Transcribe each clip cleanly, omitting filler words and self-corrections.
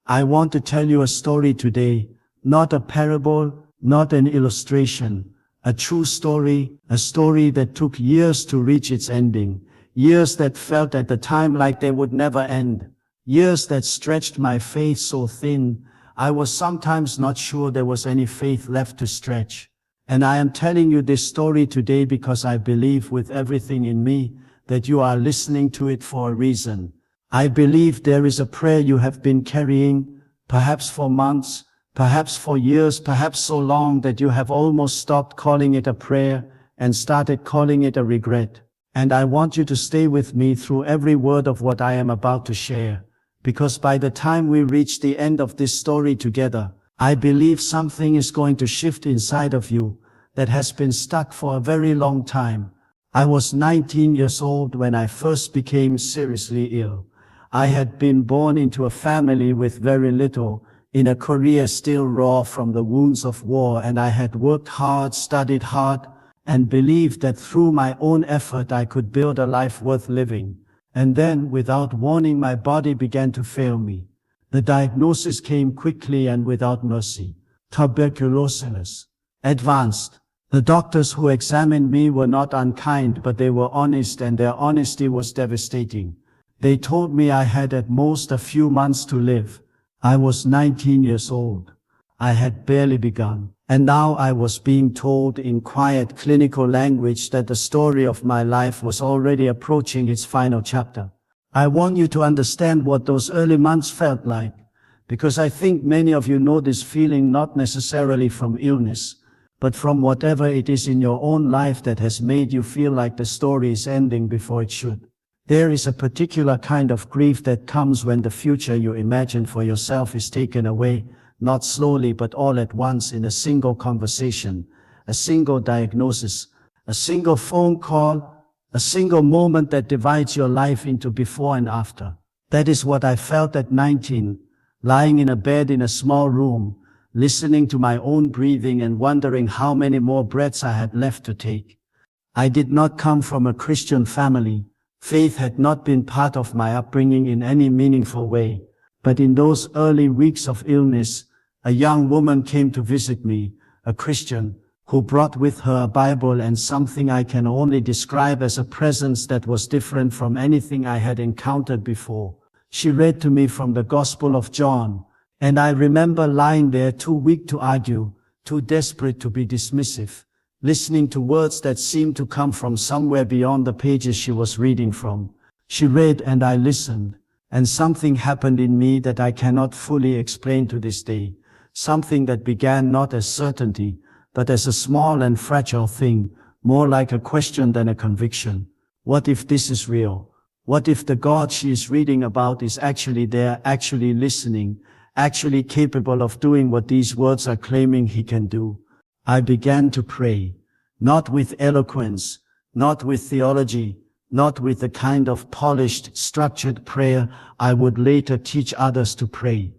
I want to tell you a story today, not a parable, not an illustration, a true story, a story that took years to reach its ending, years that felt at the time like they would never end, years that stretched my faith so thin, I was sometimes not sure there was any faith left to stretch. And I am telling you this story today because I believe with everything in me that you are listening to it for a reason. I believe there is a prayer you have been carrying, perhaps for months, perhaps for years, perhaps so long that you have almost stopped calling it a prayer and started calling it a regret. And I want you to stay with me through every word of what I am about to share, because by the time we reach the end of this story together, I believe something is going to shift inside of you that has been stuck for a very long time. I was 19 years old when I first became seriously ill. I had been born into a family with very little, in a career still raw from the wounds of war, and I had worked hard, studied hard, and believed that through my own effort I could build a life worth living. And then, without warning, my body began to fail me. The diagnosis came quickly and without mercy. Tuberculosis. Advanced. The doctors who examined me were not unkind, but they were honest, and their honesty was devastating. They told me I had at most a few months to live. I was 19 years old. I had barely begun. And now I was being told in quiet clinical language that the story of my life was already approaching its final chapter. I want you to understand what those early months felt like, because I think many of you know this feeling not necessarily from illness, but from whatever it is in your own life that has made you feel like the story is ending before it should. There is a particular kind of grief that comes when the future you imagine for yourself is taken away, not slowly but all at once in a single conversation, a single diagnosis, a single phone call, a single moment that divides your life into before and after. That is what I felt at 19, lying in a bed in a small room, listening to my own breathing and wondering how many more breaths I had left to take. I did not come from a Christian family. Faith had not been part of my upbringing in any meaningful way. But in those early weeks of illness, a young woman came to visit me, a Christian, who brought with her a Bible and something I can only describe as a presence that was different from anything I had encountered before. She read to me from the Gospel of John, and I remember lying there too weak to argue, too desperate to be dismissive, listening to words that seemed to come from somewhere beyond the pages she was reading from. She read and I listened, and something happened in me that I cannot fully explain to this day. Something that began not as certainty, but as a small and fragile thing, more like a question than a conviction. What if this is real? What if the God she is reading about is actually there, actually listening, actually capable of doing what these words are claiming he can do? I began to pray, not with eloquence, not with theology, not with the kind of polished, structured prayer I would later teach others to pray.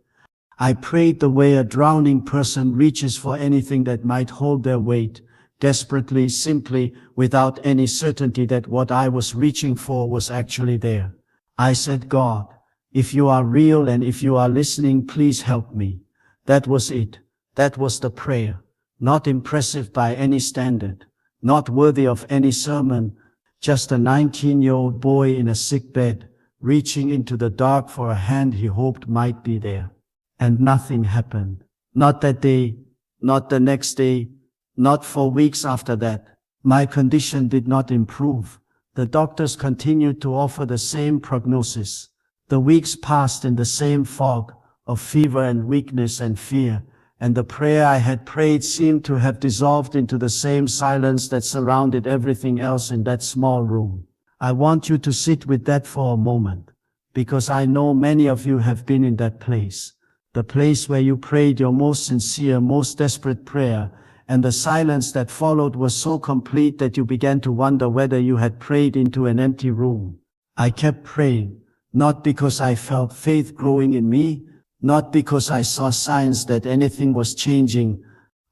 I prayed the way a drowning person reaches for anything that might hold their weight, desperately, simply, without any certainty that what I was reaching for was actually there. I said, God, if you are real and if you are listening, please help me. That was it. That was the prayer. Not impressive by any standard, not worthy of any sermon, just a 19-year-old boy in a sick bed, reaching into the dark for a hand he hoped might be there. And nothing happened. Not that day, not the next day, not for weeks after that. My condition did not improve. The doctors continued to offer the same prognosis. The weeks passed in the same fog of fever and weakness and fear, and the prayer I had prayed seemed to have dissolved into the same silence that surrounded everything else in that small room. I want you to sit with that for a moment, because I know many of you have been in that place. The place where you prayed your most sincere, most desperate prayer, and the silence that followed was so complete that you began to wonder whether you had prayed into an empty room. I kept praying, not because I felt faith growing in me, not because I saw signs that anything was changing.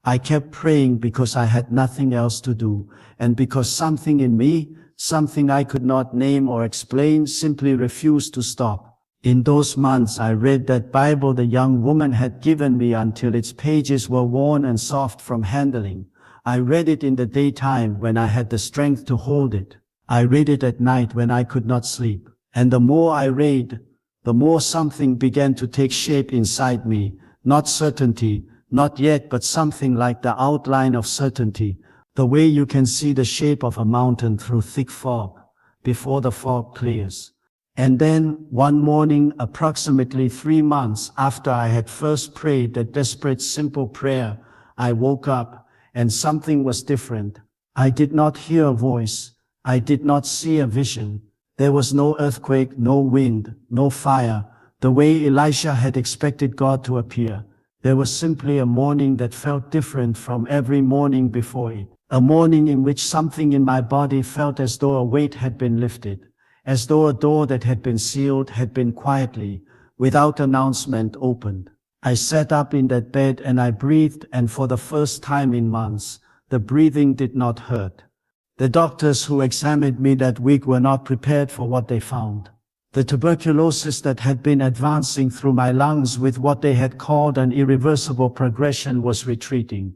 I kept praying because I had nothing else to do, and because something in me, something I could not name or explain, simply refused to stop. In those months I read that Bible the young woman had given me until its pages were worn and soft from handling. I read it in the daytime when I had the strength to hold it. I read it at night when I could not sleep. And the more I read, the more something began to take shape inside me. Not certainty, not yet, but something like the outline of certainty. The way you can see the shape of a mountain through thick fog, before the fog clears. And then, one morning, approximately 3 months after I had first prayed that desperate simple prayer, I woke up, and something was different. I did not hear a voice. I did not see a vision. There was no earthquake, no wind, no fire, the way Elisha had expected God to appear. There was simply a morning that felt different from every morning before it. A morning in which something in my body felt as though a weight had been lifted. As though a door that had been sealed had been quietly, without announcement, opened. I sat up in that bed and I breathed, and for the first time in months, the breathing did not hurt. The doctors who examined me that week were not prepared for what they found. The tuberculosis that had been advancing through my lungs with what they had called an irreversible progression was retreating.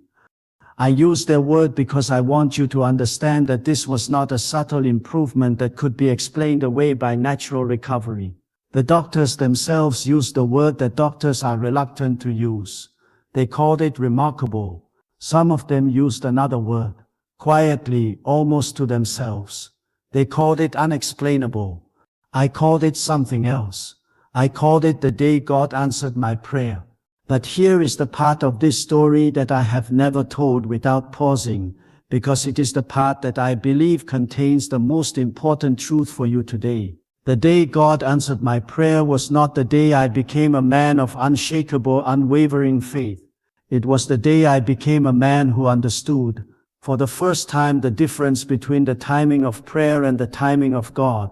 I use their word because I want you to understand that this was not a subtle improvement that could be explained away by natural recovery. The doctors themselves used the word that doctors are reluctant to use. They called it remarkable. Some of them used another word, quietly, almost to themselves. They called it unexplainable. I called it something else. I called it the day God answered my prayer. But here is the part of this story that I have never told without pausing, because it is the part that I believe contains the most important truth for you today. The day God answered my prayer was not the day I became a man of unshakable, unwavering faith. It was the day I became a man who understood, for the first time, the difference between the timing of prayer and the timing of God.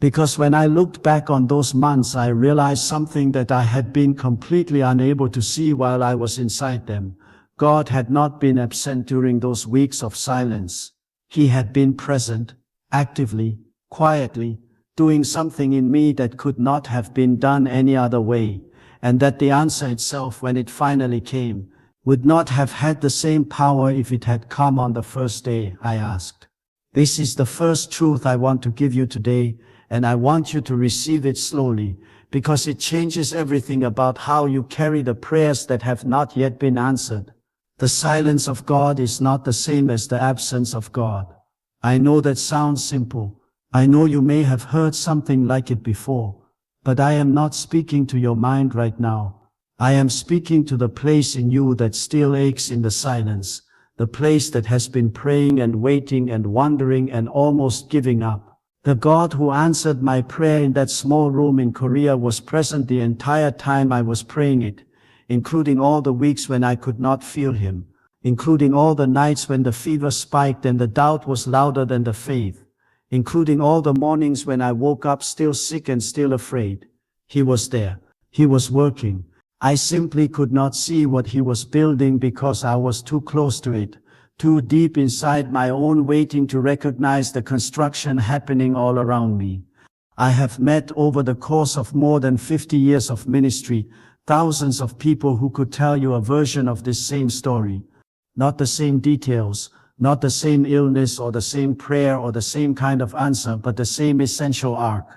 Because when I looked back on those months, I realized something that I had been completely unable to see while I was inside them. God had not been absent during those weeks of silence. He had been present, actively, quietly, doing something in me that could not have been done any other way, and that the answer itself, when it finally came, would not have had the same power if it had come on the first day. I asked. This is the first truth I want to give you today, and I want you to receive it slowly, because it changes everything about how you carry the prayers that have not yet been answered. The silence of God is not the same as the absence of God. I know that sounds simple. I know you may have heard something like it before, but I am not speaking to your mind right now. I am speaking to the place in you that still aches in the silence, the place that has been praying and waiting and wondering and almost giving up. The God who answered my prayer in that small room in Korea was present the entire time I was praying it, including all the weeks when I could not feel Him, including all the nights when the fever spiked and the doubt was louder than the faith, including all the mornings when I woke up still sick and still afraid. He was there. He was working. I simply could not see what He was building because I was too close to it, too deep inside my own waiting to recognize the construction happening all around me. I have met over the course of more than 50 years of ministry, thousands of people who could tell you a version of this same story. Not the same details, not the same illness or the same prayer or the same kind of answer, but the same essential arc.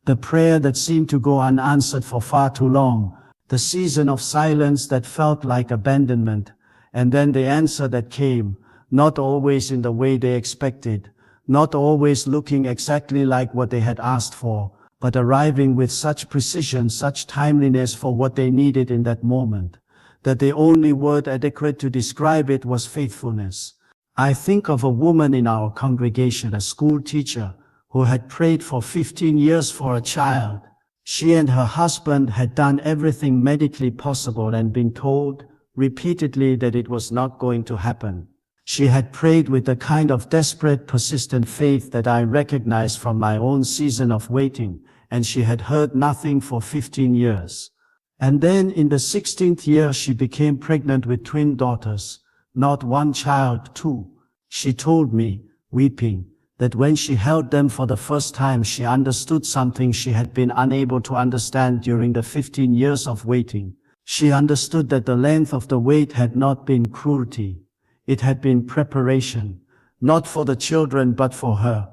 The prayer that seemed to go unanswered for far too long, the season of silence that felt like abandonment, and then the answer that came, not always in the way they expected, not always looking exactly like what they had asked for, but arriving with such precision, such timeliness for what they needed in that moment, that the only word adequate to describe it was faithfulness. I think of a woman in our congregation, a school teacher, who had prayed for 15 years for a child. She and her husband had done everything medically possible and been told repeatedly that it was not going to happen. She had prayed with the kind of desperate, persistent faith that I recognized from my own season of waiting, and she had heard nothing for 15 years. And then in the 16th year she became pregnant with twin daughters, not one child, two. She told me, weeping, that when she held them for the first time, she understood something she had been unable to understand during the 15 years of waiting. She understood that the length of the wait had not been cruelty. It had been preparation, not for the children but for her,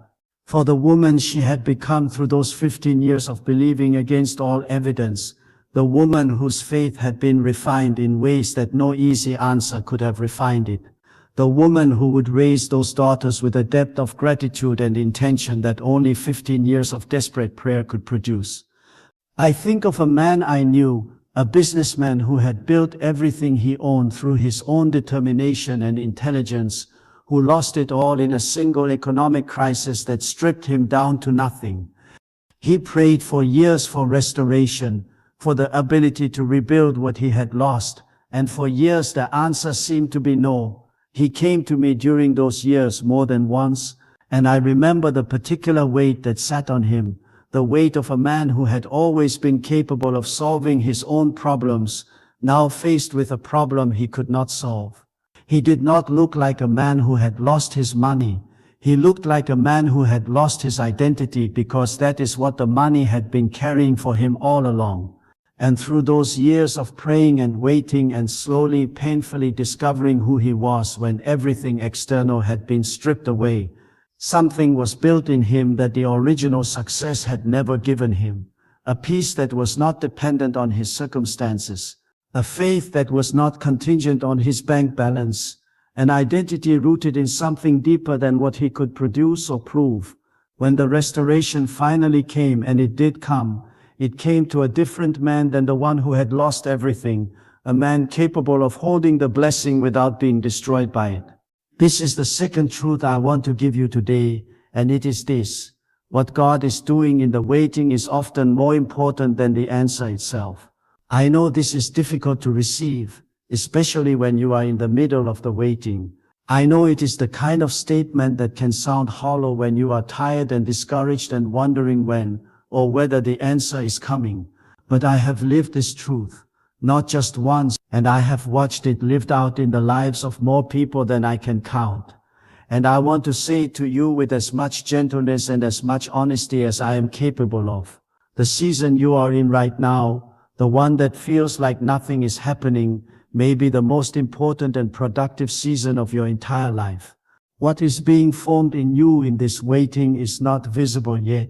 for the woman she had become through those 15 years of believing against all evidence, the woman whose faith had been refined in ways that no easy answer could have refined it. The woman who would raise those daughters with a depth of gratitude and intention that only 15 years of desperate prayer could produce. I think of a man I knew, a businessman who had built everything he owned through his own determination and intelligence, who lost it all in a single economic crisis that stripped him down to nothing. He prayed for years for restoration, for the ability to rebuild what he had lost, and for years the answer seemed to be no. He came to me during those years more than once, and I remember the particular weight that sat on him, the weight of a man who had always been capable of solving his own problems, now faced with a problem he could not solve. He did not look like a man who had lost his money. He looked like a man who had lost his identity, because that is what the money had been carrying for him all along. And through those years of praying and waiting and slowly, painfully discovering who he was when everything external had been stripped away, something was built in him that the original success had never given him, a peace that was not dependent on his circumstances, a faith that was not contingent on his bank balance, an identity rooted in something deeper than what he could produce or prove. When the restoration finally came, and it did come, it came to a different man than the one who had lost everything, a man capable of holding the blessing without being destroyed by it. This is the second truth I want to give you today, and it is this: what God is doing in the waiting is often more important than the answer itself. I know this is difficult to receive, especially when you are in the middle of the waiting. I know it is the kind of statement that can sound hollow when you are tired and discouraged and wondering when or whether the answer is coming. But I have lived this truth, not just once, and I have watched it lived out in the lives of more people than I can count. And I want to say it to you with as much gentleness and as much honesty as I am capable of. The season you are in right now, the one that feels like nothing is happening, may be the most important and productive season of your entire life. What is being formed in you in this waiting is not visible yet.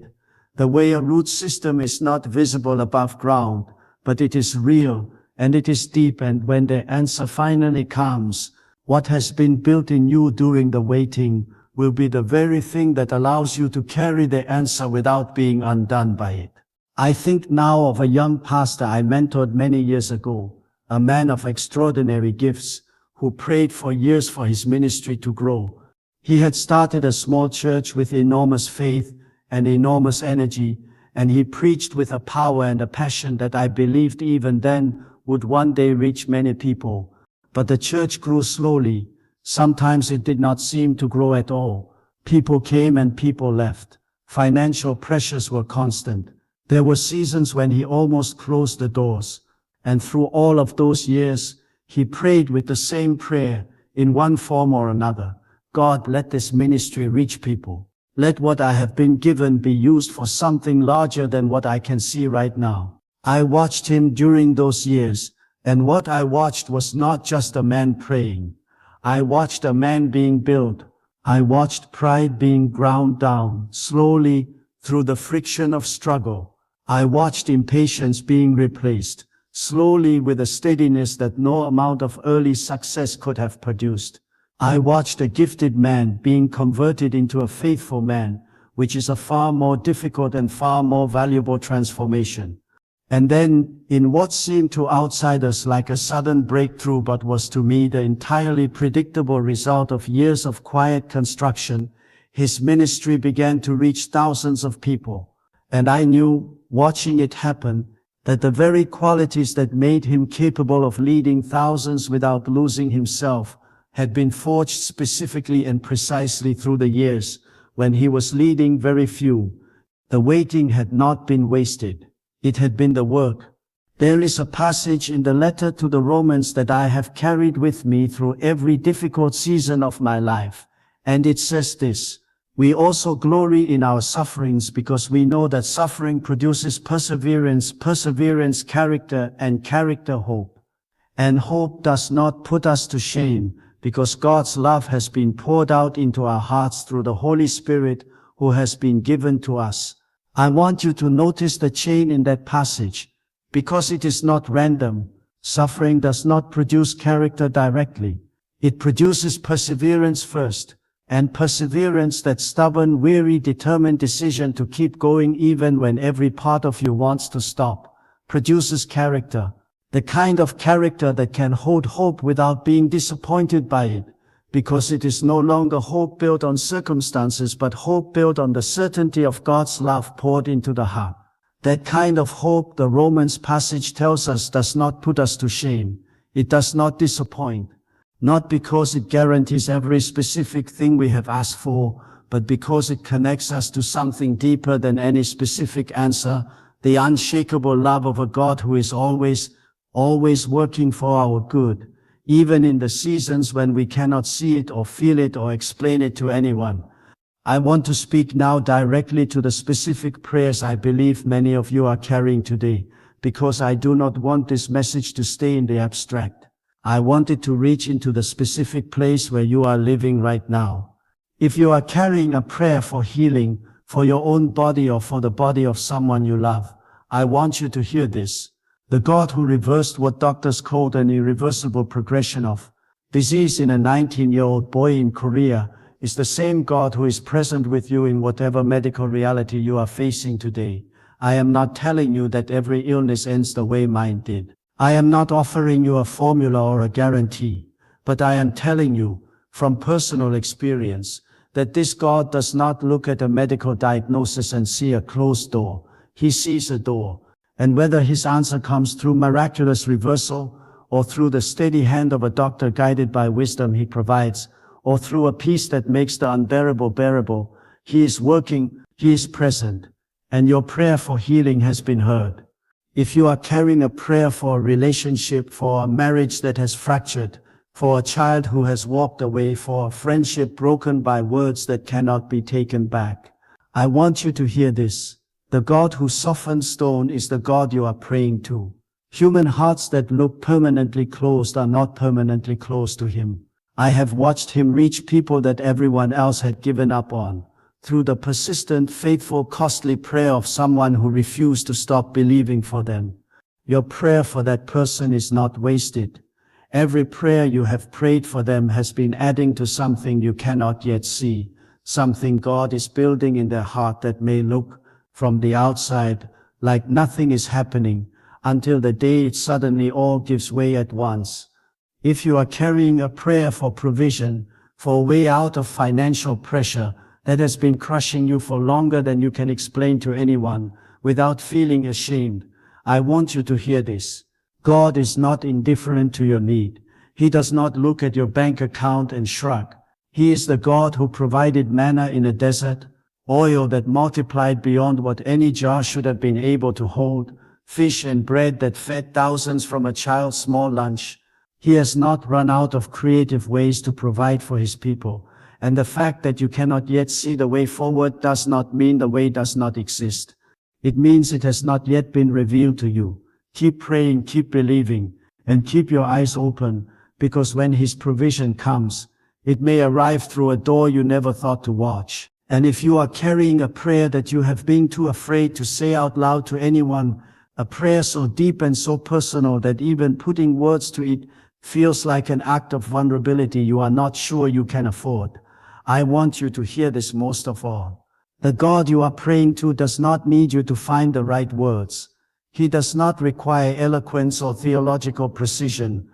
The way a root system is not visible above ground, but it is real, and it is deep, and when the answer finally comes, what has been built in you during the waiting will be the very thing that allows you to carry the answer without being undone by it. I think now of a young pastor I mentored many years ago, a man of extraordinary gifts, who prayed for years for his ministry to grow. He had started a small church with enormous faith and enormous energy, and he preached with a power and a passion that I believed even then would one day reach many people. But the church grew slowly. Sometimes it did not seem to grow at all. People came and people left. Financial pressures were constant. There were seasons when he almost closed the doors. And through all of those years, he prayed with the same prayer, in one form or another: God, let this ministry reach people. Let what I have been given be used for something larger than what I can see right now. I watched him during those years, and what I watched was not just a man praying. I watched a man being built. I watched pride being ground down, slowly, through the friction of struggle. I watched impatience being replaced, slowly, with a steadiness that no amount of early success could have produced. I watched a gifted man being converted into a faithful man, which is a far more difficult and far more valuable transformation. And then, in what seemed to outsiders like a sudden breakthrough but was to me the entirely predictable result of years of quiet construction, his ministry began to reach thousands of people. And I knew, watching it happen, that the very qualities that made him capable of leading thousands without losing himself had been forged specifically and precisely through the years when he was leading very few. The waiting had not been wasted. It had been the work. There is a passage in the letter to the Romans that I have carried with me through every difficult season of my life, and it says this: We also glory in our sufferings because we know that suffering produces perseverance, perseverance character, and character hope. And hope does not put us to shame, because God's love has been poured out into our hearts through the Holy Spirit who has been given to us. I want you to notice the chain in that passage, because it is not random. Suffering does not produce character directly. It produces perseverance first, and perseverance, that stubborn, weary, determined decision to keep going even when every part of you wants to stop, produces character. The kind of character that can hold hope without being disappointed by it, because it is no longer hope built on circumstances but hope built on the certainty of God's love poured into the heart. That kind of hope, the Romans passage tells us, does not put us to shame. It does not disappoint. Not because it guarantees every specific thing we have asked for, but because it connects us to something deeper than any specific answer, the unshakable love of a God who is always working for our good, even in the seasons when we cannot see it or feel it or explain it to anyone. I want to speak now directly to the specific prayers I believe many of you are carrying today, because I do not want this message to stay in the abstract. I want it to reach into the specific place where you are living right now. If you are carrying a prayer for healing, for your own body or for the body of someone you love, I want you to hear this. The God who reversed what doctors called an irreversible progression of disease in a 19-year-old boy in Korea is the same God who is present with you in whatever medical reality you are facing today. I am not telling you that every illness ends the way mine did. I am not offering you a formula or a guarantee, but I am telling you, from personal experience, that this God does not look at a medical diagnosis and see a closed door. He sees a door. And whether his answer comes through miraculous reversal, or through the steady hand of a doctor guided by wisdom he provides, or through a peace that makes the unbearable bearable, he is working, he is present, and your prayer for healing has been heard. If you are carrying a prayer for a relationship, for a marriage that has fractured, for a child who has walked away, for a friendship broken by words that cannot be taken back, I want you to hear this. The God who softens stone is the God you are praying to. Human hearts that look permanently closed are not permanently closed to Him. I have watched Him reach people that everyone else had given up on, through the persistent, faithful, costly prayer of someone who refused to stop believing for them. Your prayer for that person is not wasted. Every prayer you have prayed for them has been adding to something you cannot yet see, something God is building in their heart that may look, from the outside, like nothing is happening, until the day it suddenly all gives way at once. If you are carrying a prayer for provision, for a way out of financial pressure that has been crushing you for longer than you can explain to anyone, without feeling ashamed, I want you to hear this. God is not indifferent to your need. He does not look at your bank account and shrug. He is the God who provided manna in a desert, oil that multiplied beyond what any jar should have been able to hold, fish and bread that fed thousands from a child's small lunch. He has not run out of creative ways to provide for His people. And the fact that you cannot yet see the way forward does not mean the way does not exist. It means it has not yet been revealed to you. Keep praying, keep believing, and keep your eyes open, because when His provision comes, it may arrive through a door you never thought to watch. And if you are carrying a prayer that you have been too afraid to say out loud to anyone, a prayer so deep and so personal that even putting words to it feels like an act of vulnerability you are not sure you can afford, I want you to hear this most of all. The God you are praying to does not need you to find the right words. He does not require eloquence or theological precision.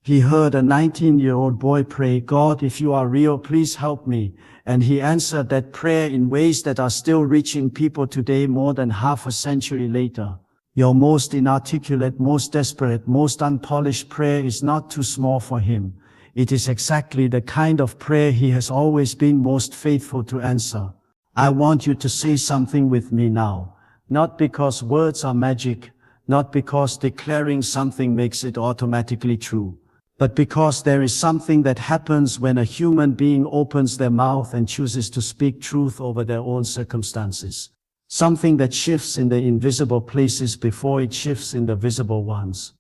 He heard a 19-year-old boy pray, God, if you are real, please help me. And He answered that prayer in ways that are still reaching people today more than half a century later. Your most inarticulate, most desperate, most unpolished prayer is not too small for Him. It is exactly the kind of prayer He has always been most faithful to answer. I want you to say something with me now. Not because words are magic, not because declaring something makes it automatically true, but because there is something that happens when a human being opens their mouth and chooses to speak truth over their own circumstances. Something that shifts in the invisible places before it shifts in the visible ones.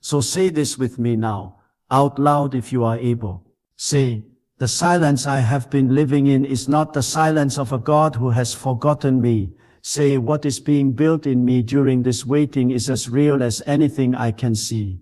So say this with me now, out loud if you are able. Say, the silence I have been living in is not the silence of a God who has forgotten me. Say, what is being built in me during this waiting is as real as anything I can see.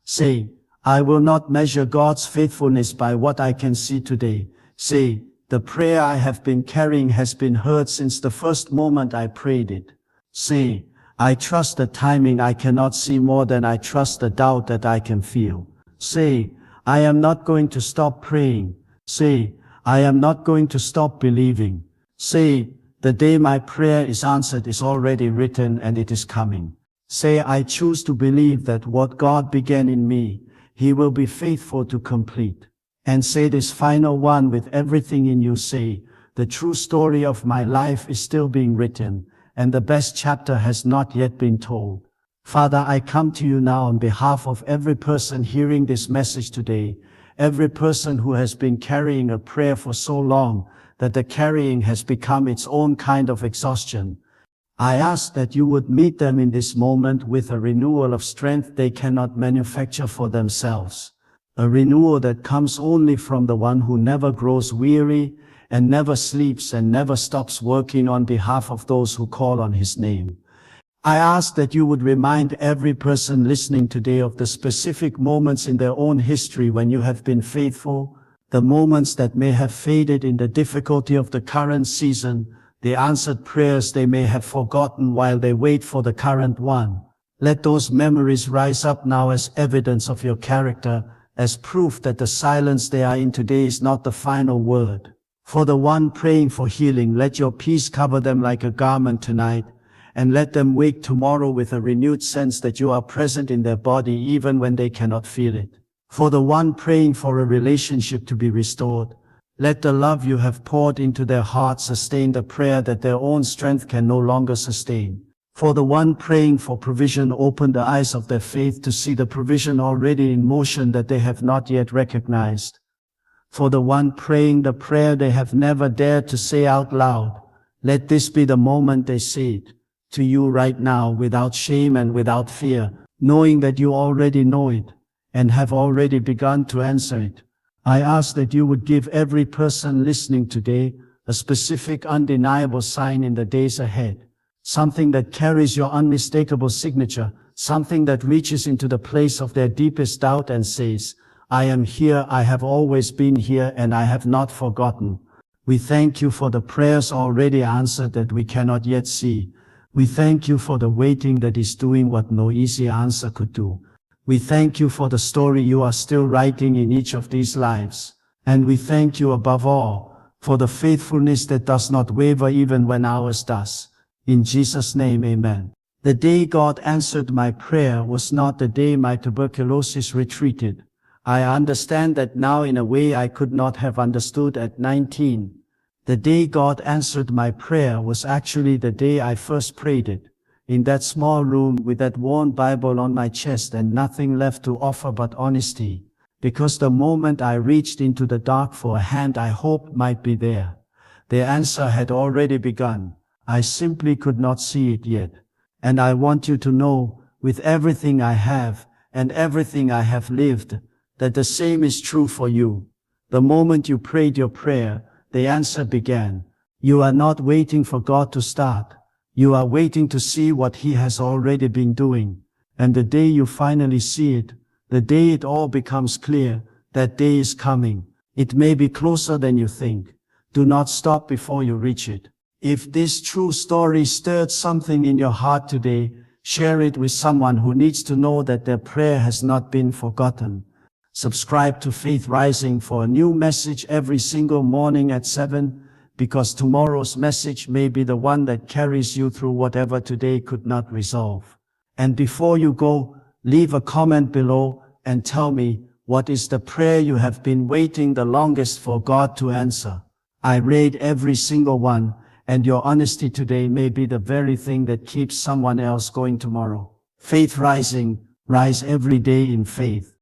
Say, I will not measure God's faithfulness by what I can see today. Say, the prayer I have been carrying has been heard since the first moment I prayed it. Say, I trust the timing I cannot see more than I trust the doubt that I can feel. Say, I am not going to stop praying. Say, I am not going to stop believing. Say, the day my prayer is answered is already written and it is coming. Say, I choose to believe that what God began in me, He will be faithful to complete. And say this final one with everything in you. Say, the true story of my life is still being written, and the best chapter has not yet been told. Father, I come to you now on behalf of every person hearing this message today, every person who has been carrying a prayer for so long that the carrying has become its own kind of exhaustion. I ask that you would meet them in this moment with a renewal of strength they cannot manufacture for themselves. A renewal that comes only from the one who never grows weary and never sleeps and never stops working on behalf of those who call on His name. I ask that you would remind every person listening today of the specific moments in their own history when you have been faithful, the moments that may have faded in the difficulty of the current season, the answered prayers they may have forgotten while they wait for the current one. Let those memories rise up now as evidence of your character, as proof that the silence they are in today is not the final word. For the one praying for healing, let your peace cover them like a garment tonight, and let them wake tomorrow with a renewed sense that you are present in their body even when they cannot feel it. For the one praying for a relationship to be restored, let the love you have poured into their hearts sustain the prayer that their own strength can no longer sustain. For the one praying for provision, open the eyes of their faith to see the provision already in motion that they have not yet recognized. For the one praying the prayer they have never dared to say out loud, let this be the moment they say it to you right now without shame and without fear, knowing that you already know it and have already begun to answer it. I ask that you would give every person listening today a specific, undeniable sign in the days ahead, something that carries your unmistakable signature, something that reaches into the place of their deepest doubt and says, I am here, I have always been here, and I have not forgotten. We thank you for the prayers already answered that we cannot yet see. We thank you for the waiting that is doing what no easy answer could do. We thank you for the story you are still writing in each of these lives. And we thank you above all for the faithfulness that does not waver even when ours does. In Jesus' name, amen. The day God answered my prayer was not the day my tuberculosis retreated. I understand that now in a way I could not have understood at 19. The day God answered my prayer was actually the day I first prayed it, in that small room with that worn Bible on my chest and nothing left to offer but honesty, because the moment I reached into the dark for a hand I hoped might be there, the answer had already begun. I simply could not see it yet. And I want you to know, with everything I have and everything I have lived, that the same is true for you. The moment you prayed your prayer, the answer began. You are not waiting for God to start. You are waiting to see what He has already been doing. And the day you finally see it, the day it all becomes clear, that day is coming. It may be closer than you think. Do not stop before you reach it. If this true story stirred something in your heart today, share it with someone who needs to know that their prayer has not been forgotten. Subscribe to Faith Rising for a new message every single morning at 7, because tomorrow's message may be the one that carries you through whatever today could not resolve. And before you go, leave a comment below and tell me, what is the prayer you have been waiting the longest for God to answer? I read every single one, and your honesty today may be the very thing that keeps someone else going tomorrow. Faith Rising, rise every day in faith.